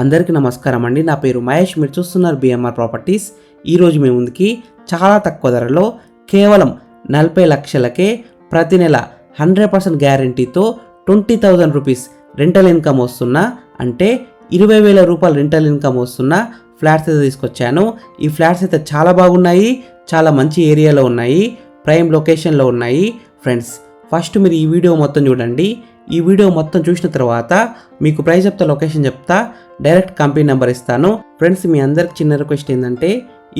అందరికీ నమస్కారం అండి. నా పేరు మహేష్. మీరు చూస్తున్నారు బిఎంఆర్ ప్రాపర్టీస్. ఈరోజు మీ ముందుకి చాలా తక్కువ ధరలో కేవలం 40 లక్షలకే ప్రతి నెల 100% గ్యారంటీతో 20,000 రూపీస్ రెంటల్ ఇన్కమ్ వస్తున్న, అంటే 20,000 రూపాయలు రెంటల్ ఇన్కమ్ వస్తున్న ఫ్లాట్స్ అయితే తీసుకొచ్చాను. ఈ ఫ్లాట్స్ అయితే చాలా బాగున్నాయి, చాలా మంచి ఏరియాలో ఉన్నాయి, ప్రైమ్ లొకేషన్లో ఉన్నాయి. ఫ్రెండ్స్, ఫస్ట్ మీరు ఈ వీడియో మొత్తం చూడండి. ఈ వీడియో మొత్తం చూసిన తర్వాత మీకు ప్రైస్ చెప్తా, లొకేషన్ చెప్తా, డైరెక్ట్ కంపెనీ నెంబర్ ఇస్తాను. ఫ్రెండ్స్, మీ అందరికి చిన్న రిక్వెస్ట్ ఏంటంటే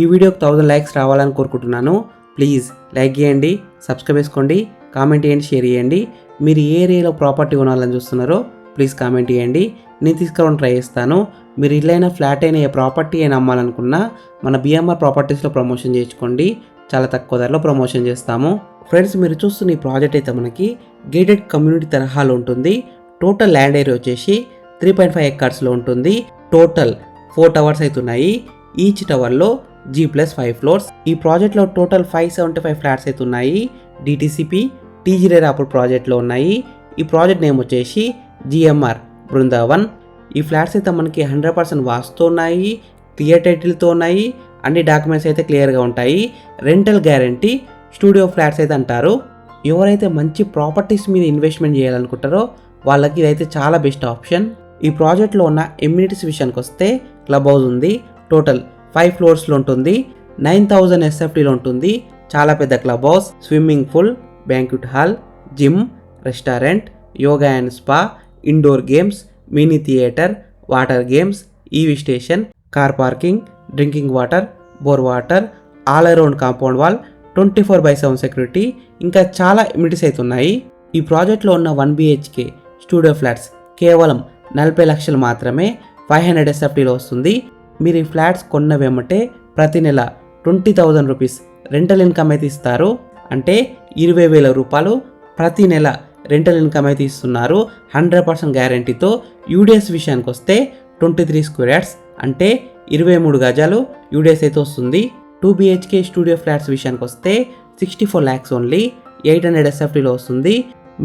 ఈ వీడియోకి 1000 లైక్స్ రావాలని కోరుకుంటున్నాను. ప్లీజ్ లైక్ చేయండి, సబ్స్క్రైబ్ చేసుకోండి, కామెంట్ చేయండి, షేర్ చేయండి. మీరు ఏ ఏరియాలో ప్రాపర్టీ కొనాలని చూస్తున్నారో ప్లీజ్ కామెంట్ చేయండి. నేను తీసుకురావడం ట్రై చేస్తాను. మీరు ఇల్లైనా ఫ్లాట్ అయినా ఏ ప్రాపర్టీ అయినా అమ్మాలనుకున్నా మన బిఎంఆర్ ప్రాపర్టీస్లో ప్రమోషన్ చేయించుకోండి. చాలా తక్కువ ధరలో ప్రమోషన్ చేస్తాము. ఫ్రెండ్స్, మీరు చూస్తున్న ఈ ప్రాజెక్ట్ అయితే మనకి గేటెడ్ కమ్యూనిటీ తరహాలో ఉంటుంది. టోటల్ ల్యాండ్ ఏరియా వచ్చేసి 3.5 ఎకర్స్లో ఉంటుంది. టోటల్ 4 టవర్స్ అవుతున్నాయి. ఈచ్ టవర్లో G+5 ఫ్లోర్స్. ఈ ప్రాజెక్ట్లో టోటల్ 575 ఫ్లాట్స్ అవుతున్నాయి. డిటిసిపి టీజీ రేరాపూర్ ప్రాజెక్ట్లో ఉన్నాయి. ఈ ప్రాజెక్ట్ నేమ్ వచ్చేసి జిఎంఆర్ బృందావన్. ఈ ఫ్లాట్స్ అయితే మనకి 100% వాస్తుతో ఉన్నాయి, క్లియర్ టైటిల్తో ఉన్నాయి, అన్ని డాక్యుమెంట్స్ అయితే క్లియర్గా ఉంటాయి. రెంటల్ గ్యారంటీ స్టూడియో ఫ్లాట్స్ అయితే అంటారు. ఎవరైతే మంచి ప్రాపర్టీస్ మీద ఇన్వెస్ట్మెంట్ చేయాలనుకుంటారో వాళ్ళకి ఇదైతే చాలా బెస్ట్ ఆప్షన్. ఈ ప్రాజెక్ట్లో ఉన్న ఎమ్యూనిటీస్ విషయానికి వస్తే క్లబ్ హౌస్ ఉంది. టోటల్ 5 ఫ్లోర్స్లో ఉంటుంది. 9,000 SFTలో ఉంటుంది. చాలా పెద్ద club house, swimming pool, banquet hall, gym, restaurant, yoga and spa, indoor games, mini theatre, water games, EV station, car parking, drinking water, bore water, all around compound wall, 24/7 security, ఇంకా చాలా amenities అయితే ఉన్నాయి. ఈ ప్రాజెక్ట్లో ఉన్న 1 BHK studio flats కేవలం 40 లక్షలు మాత్రమే 500 SFTలో వస్తుంది. మీరు ఈ ఫ్లాట్స్ కొన్న వెంబటే ప్రతి నెల 20,000 రూపీస్ రెంటల్ ఇన్కమ్ అయితే ఇస్తారు. అంటే 20,000 రూపాయలు ప్రతి నెల రెంటల్ ఇన్కమ్ అయితే ఇస్తున్నారు 100% గ్యారంటీతో. యూడిఎస్ విషయానికి వస్తే 23 స్క్వేర్ యార్డ్స్, అంటే 23 గజాలు యూడిఎస్ అయితే వస్తుంది. 2 BHK స్టూడియో ఫ్లాట్స్ విషయానికి వస్తే 64 lakhs ఓన్లీ 800 SFTలో వస్తుంది.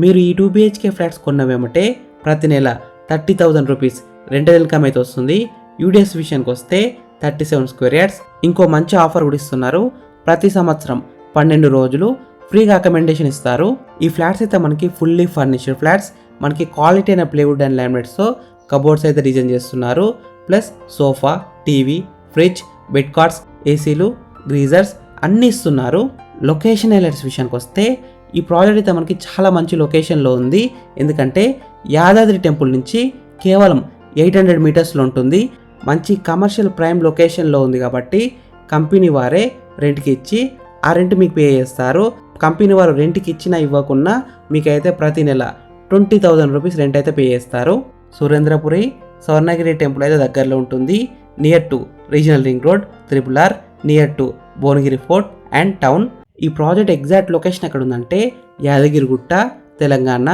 మీరు ఈ 2 BHK ఫ్లాట్స్ కొన్న వెంబటే ప్రతి నెల 30,000 రూపీస్ రెంటల్ ఇన్కమ్ అయితే వస్తుంది. యూడిఎస్ విషయానికి వస్తే 37 స్క్వేర్ యార్డ్స్. ఇంకో మంచి ఆఫర్ కూడా ఇస్తున్నారు. ప్రతి సంవత్సరం 12 రోజులు ఫ్రీగా అకామిడేషన్ ఇస్తారు. ఈ ఫ్లాట్స్ అయితే మనకి ఫుల్లీ ఫర్నిష్డ్ ఫ్లాట్స్. మనకి క్వాలిటీ అయిన ప్లేవుడ్ అండ్ లామినేట్స్తో కబోర్డ్స్ అయితే డిజైన్ చేస్తున్నారు. Plus sofa, TV, fridge, bed cards, ఏసీలు, గ్రీజర్స్ అన్నీ ఇస్తున్నారు. లొకేషన్ హైలైట్స్ విషయానికి వస్తే ఈ ప్రాజెక్ట్ అయితే మనకి చాలా మంచి లొకేషన్లో ఉంది. ఎందుకంటే యాదాద్రి టెంపుల్ నుంచి కేవలం 800 మీటర్స్లో ఉంటుంది. మంచి కమర్షియల్ ప్రైమ్ లొకేషన్లో ఉంది కాబట్టి కంపెనీ వారే రెంట్కి ఇచ్చి ఆ రెంట్ మీకు పే చేస్తారు. కంపెనీ వారు రెంట్కి ఇచ్చినా ఇవ్వకున్నా మీకైతే ప్రతి నెల 20,000 రూపీస్ రెంట్ అయితే పే చేస్తారు. సురేంద్రపురి స్వర్ణగిరి టెంపుల్ అయితే దగ్గరలో ఉంటుంది. Near to regional ring road, RRR, near to Bhuvanagiri fort and town. ఈ ప్రాజెక్ట్ ఎగ్జాక్ట్ లొకేషన్ ఎక్కడ ఉందంటే యాదగిరిగుట్ట, తెలంగాణ.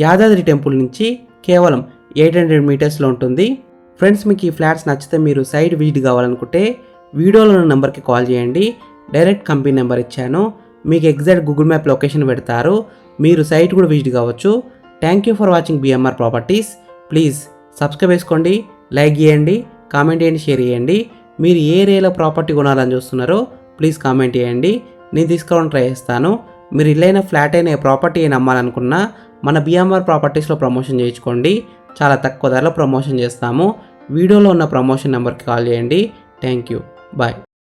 యాదాద్రి టెంపుల్ నుంచి కేవలం 800 మీటర్స్లో ఉంటుంది. ఫ్రెండ్స్, మీకు ఈ ఫ్లాట్స్ నచ్చితే మీరు సైట్ విజిట్ కావాలనుకుంటే వీడియోలో ఉన్న నెంబర్కి కాల్ చేయండి. డైరెక్ట్ కంపెనీ నెంబర్ ఇచ్చాను. మీకు ఎగ్జాక్ట్ గూగుల్ మ్యాప్ లొకేషన్ పెడతారు. మీరు సైట్ కూడా విజిట్ కావచ్చు. Thank you for watching BMR properties. Please subscribe చేసుకోండి, లైక్ చేయండి, కామెంట్ చేయండి, షేర్ చేయండి. మీరు ఏ ఏరియాలో ప్రాపర్టీ కొనాలని చూస్తున్నారో ప్లీజ్ కామెంట్ చేయండి. నేను తీసుకురావడం ట్రై చేస్తాను. మీరు ఇల్లైనా ఫ్లాట్ అయినా ఏ ప్రాపర్టీ అయినా అమ్మాలనుకున్నా మన బిఎంఆర్ ప్రాపర్టీస్లో ప్రమోషన్ చేయించుకోండి. చాలా తక్కువ ధరలో ప్రమోషన్ చేస్తాము. వీడియోలో ఉన్న ప్రమోషన్ నెంబర్కి కాల్ చేయండి. Thank you, bye.